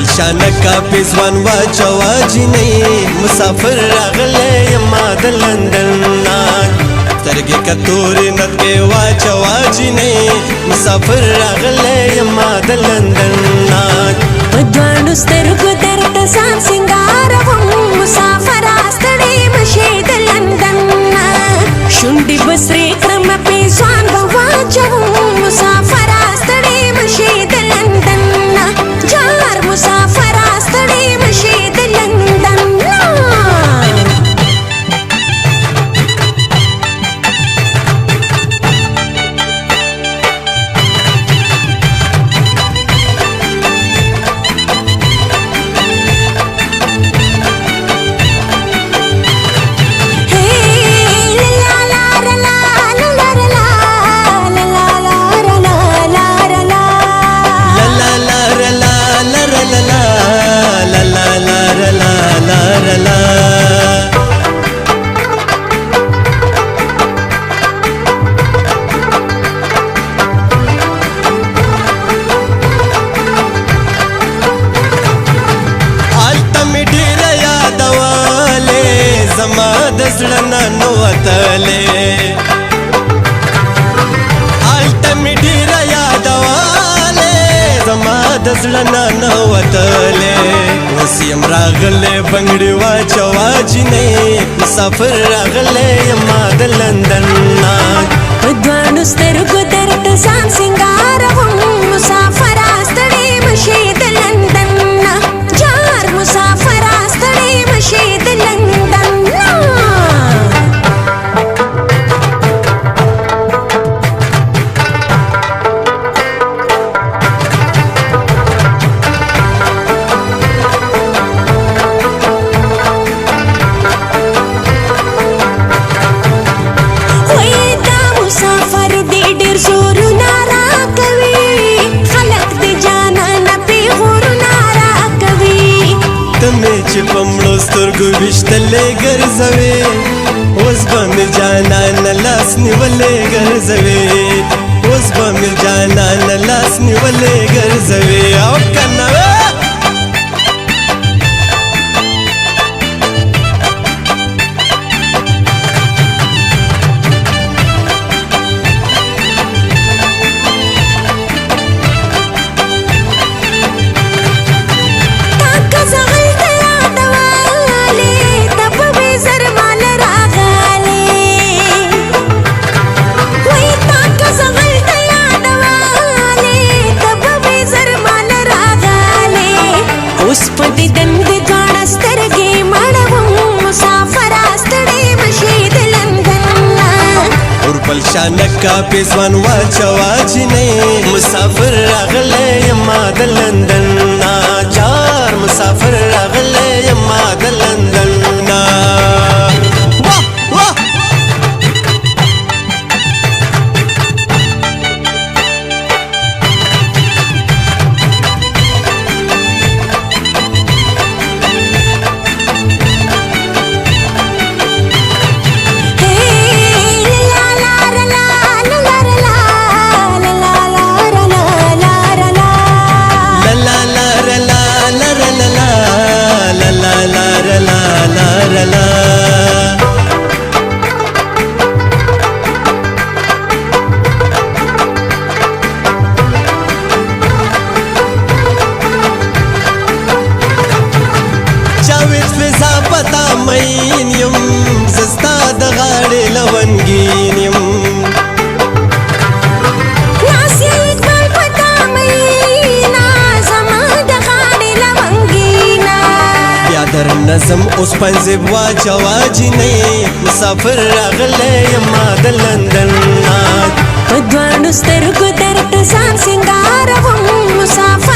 شان کا پیزوان واچوا جنې مسافر راغلی یما د لندن نا سترګې کتورې نتکې واچوا جنې مسافر راغلی یما د لندن نا په دواړو سترګو درته ځان سینګاروم مسافره ستړې مشې د لندن نا شونډې به سرې کړم پیزوان به واچوم مسافره ستړې مشې د لندن نا جار مسافره ستړې مشې د لندن نا زما د زړه نه نوتلې هلته مې ډېره یادولې زما د زړه نه نوتلې اوس یم راغلی بنګړې واچوا جنې مسافر راغلی یما د لندن نه په دواړو سترګو درته ځان سینګاروم مسافره ستړې مشې د لندن نه جار مسافره ستړې مشې د لندن چې په مړو سترګو ویشتلې ګرځوې اوس به مې جانانه لاس نیولې ګرځوې اوس به مې جانانه لاس نیولې ګرځوې او که نه شان کا پیزوان واچوا جنې مسافر راغلی یما د لندن نا جار مسافر راغلی یما د لندن نا مین یم زستا د غاړې لونګین یم ناسي اقبال پتا مینا زما د غاړې لونګینا بیا در نظم اوس پنځه واچوا جنې مسافر راغلی یما د لندن نا په دواړو سترګو درته ځان سینګاروم مسافر